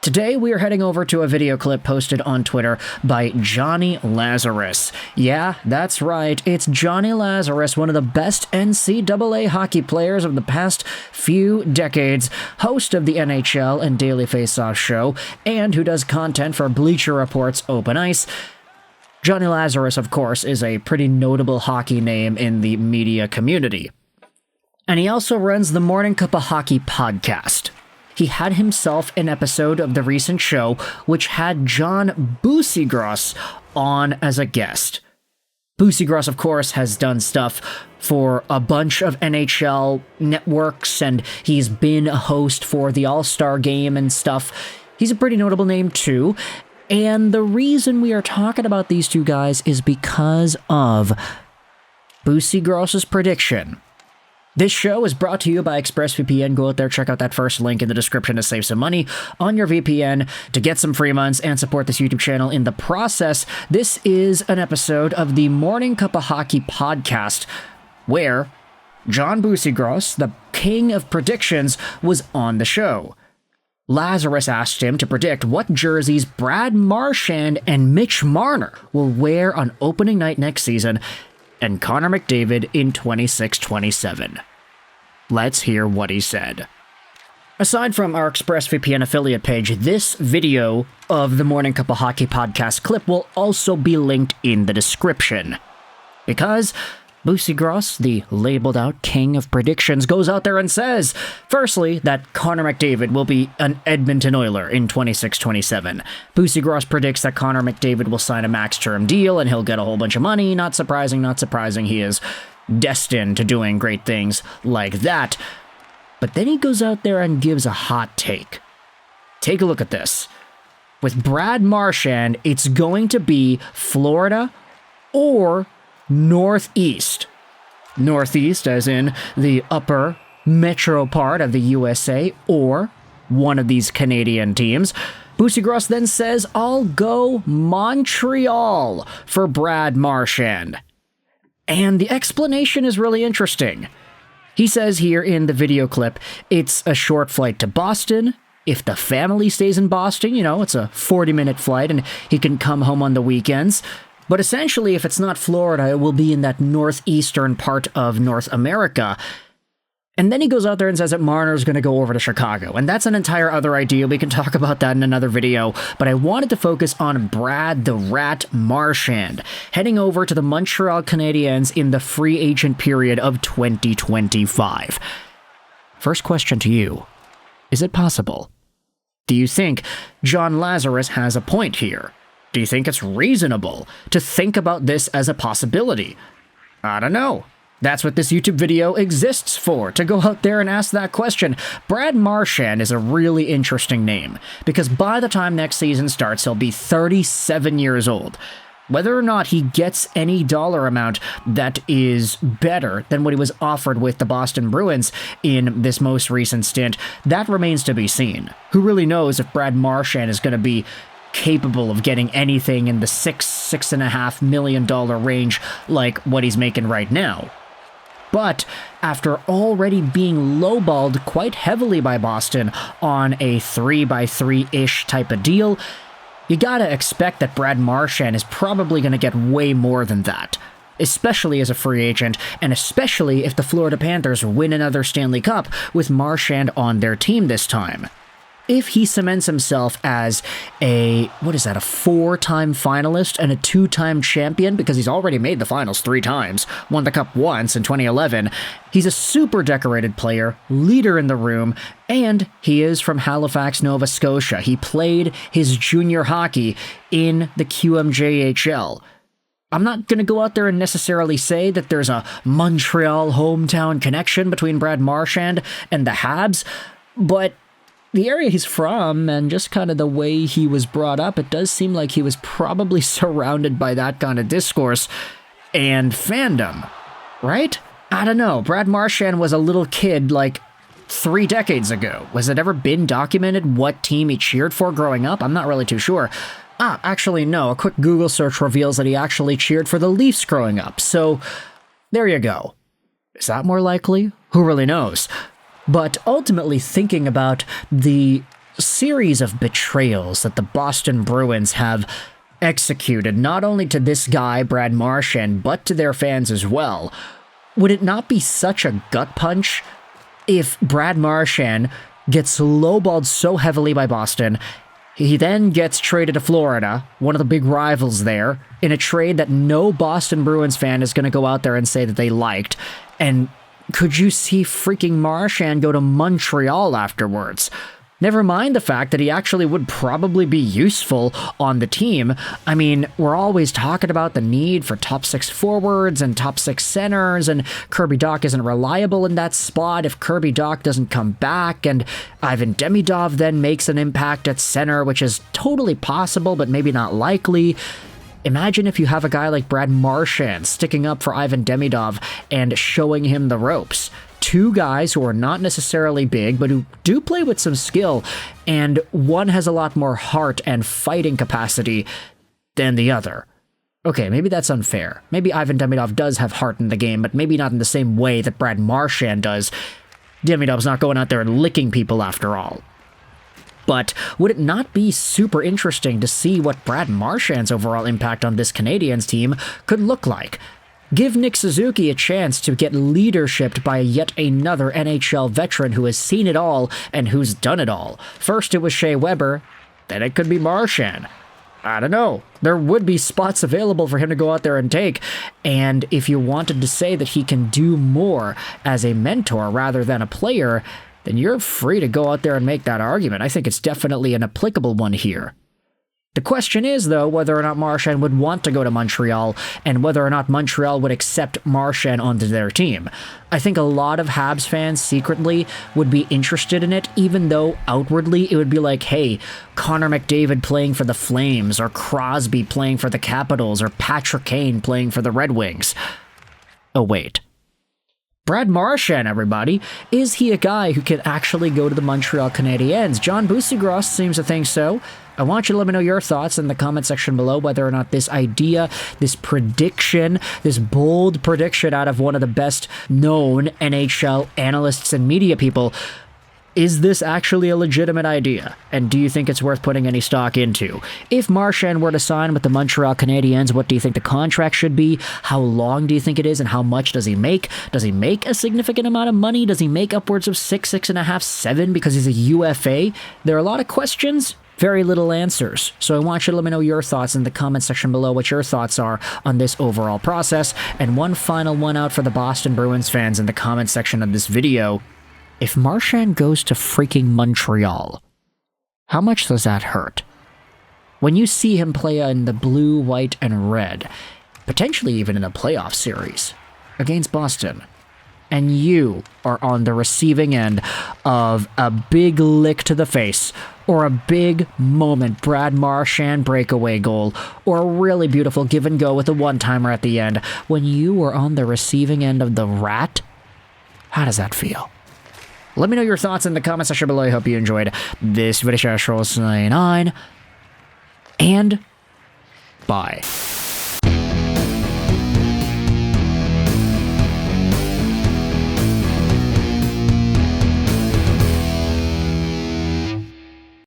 Today we are heading over to a video clip posted on Twitter by Johnny Lazarus. Yeah, that's right, it's Johnny Lazarus, one of the best NCAA hockey players of the past few decades, host of the NHL and Daily Faceoff show, and who does content for Bleacher Report's Open Ice. Johnny Lazarus, of course, is a pretty notable hockey name in the media community. And he also runs the Morning Cuppa Hockey Podcast. He had himself an episode of the recent show which had John Buccigross on as a guest. Buccigross, of course, has done stuff for a bunch of NHL networks, and he's been a host for the All-Star Game and stuff. He's a pretty notable name, too. And the reason we are talking about these two guys is because of Buccigross's prediction. This show is brought to you by ExpressVPN. Go out there, check out that first link in the description to save some money on your VPN, to get some free months, and support this YouTube channel in the process. This is an episode of the Morning Cuppa Hockey Podcast, where John Buccigross, the king of predictions, was on the show. Lazarus asked him to predict what jerseys Brad Marchand and Mitch Marner will wear on opening night next season, and Connor McDavid in 26-27. Let's hear what he said. Aside from our ExpressVPN affiliate page, this video of the Morning Cuppa Hockey Podcast clip will also be linked in the description. Because Buccigross, the labeled-out king of predictions, goes out there and says, firstly, that Connor McDavid will be an Edmonton Oiler in 26-27. Buccigross predicts that Connor McDavid will sign a max-term deal and he'll get a whole bunch of money. Not surprising, he is destined to doing great things like that. But then he goes out there and gives a hot take. Take a look at this. With Brad Marchand, it's going to be Florida or Northeast. Northeast as in the upper metro part of the USA, or one of these Canadian teams. Buccigross then says, I'll go Montreal for Brad Marchand. And the explanation is really interesting. He says here in the video clip, it's a short flight to Boston. If the family stays in Boston, it's a 40-minute flight and he can come home on the weekends. But essentially, if it's not Florida, it will be in that northeastern part of North America. And then he goes out there and says that Marner's going to go over to Chicago. And that's an entire other idea. We can talk about that in another video. But I wanted to focus on Brad the Rat Marchand, heading over to the Montreal Canadiens in the free agent period of 2025. First question to you. Is it possible? Do you think John Lazarus has a point here? Do you think it's reasonable to think about this as a possibility? I don't know. That's what this YouTube video exists for, to go out there and ask that question. Brad Marchand is a really interesting name, because by the time next season starts, he'll be 37 years old. Whether or not he gets any dollar amount that is better than what he was offered with the Boston Bruins in this most recent stint, that remains to be seen. Who really knows if Brad Marchand is going to be capable of getting anything in the $6.5 million range like what he's making right now. But after already being lowballed quite heavily by Boston on a 3x3-ish type of deal, you gotta expect that Brad Marchand is probably gonna get way more than that, especially as a free agent, and especially if the Florida Panthers win another Stanley Cup with Marchand on their team this time. If he cements himself as a 4-time finalist and a 2-time champion, because he's already made the finals 3 times, won the cup once in 2011, he's a super decorated player, leader in the room, and he is from Halifax, Nova Scotia. He played his junior hockey in the QMJHL. I'm not going to go out there and necessarily say that there's a Montreal hometown connection between Brad Marchand and the Habs, but the area he's from and just kind of the way he was brought up, it does seem like he was probably surrounded by that kind of discourse and fandom, right? I don't know. Brad Marchand was a little kid like 3 decades ago. Was it ever been documented what team he cheered for growing up? I'm not really too sure. Actually, no. A quick Google search reveals that he actually cheered for the Leafs growing up. So there you go. Is that more likely? Who really knows? But ultimately thinking about the series of betrayals that the Boston Bruins have executed, not only to this guy, Brad Marchand, but to their fans as well, would it not be such a gut punch if Brad Marchand gets lowballed so heavily by Boston, he then gets traded to Florida, one of the big rivals there, in a trade that no Boston Bruins fan is going to go out there and say that they liked, and could you see freaking Marchand go to Montreal afterwards? Never mind the fact that he actually would probably be useful on the team. I mean, we're always talking about the need for top 6 forwards and top 6 centers, and Kirby Dach isn't reliable in that spot if Kirby Dach doesn't come back, and Ivan Demidov then makes an impact at center, which is totally possible, but maybe not likely. Imagine if you have a guy like Brad Marchand sticking up for Ivan Demidov and showing him the ropes. Two guys who are not necessarily big, but who do play with some skill, and one has a lot more heart and fighting capacity than the other. Okay, maybe that's unfair. Maybe Ivan Demidov does have heart in the game, but maybe not in the same way that Brad Marchand does. Demidov's not going out there and licking people after all. But would it not be super interesting to see what Brad Marchand's overall impact on this Canadiens team could look like? Give Nick Suzuki a chance to get leadershiped by yet another NHL veteran who has seen it all and who's done it all. First it was Shea Weber, then it could be Marchand. I don't know. There would be spots available for him to go out there and take, and if you wanted to say that he can do more as a mentor rather than a player, then you're free to go out there and make that argument. I think it's definitely an applicable one here. The question is, though, whether or not Marchand would want to go to Montreal, and whether or not Montreal would accept Marchand onto their team. I think a lot of Habs fans secretly would be interested in it, even though outwardly it would be like, hey, Connor McDavid playing for the Flames, or Crosby playing for the Capitals, or Patrick Kane playing for the Red Wings. Oh, wait. Brad Marchand, everybody. Is he a guy who could actually go to the Montreal Canadiens? John Buccigross seems to think so. I want you to let me know your thoughts in the comment section below, whether or not this idea, this prediction, this bold prediction out of one of the best known NHL analysts and media people, is this actually a legitimate idea? And do you think it's worth putting any stock into? If Marchand were to sign with the Montreal Canadiens, what do you think the contract should be? How long do you think it is, and how much does he make? Does he make a significant amount of money? Does he make upwards of 6, 6.5, 7 because he's a UFA? There are a lot of questions, very little answers. So I want you to let me know your thoughts in the comment section below, what your thoughts are on this overall process. And one final one out for the Boston Bruins fans in the comment section of this video. If Marchand goes to freaking Montreal, how much does that hurt? When you see him play in the blue, white, and red, potentially even in a playoff series against Boston, and you are on the receiving end of a big lick to the face, or a big moment Brad Marchand breakaway goal, or a really beautiful give and go with a one-timer at the end, when you are on the receiving end of the rat, how does that feel? Let me know your thoughts in the comment section below. I hope you enjoyed this video. And bye.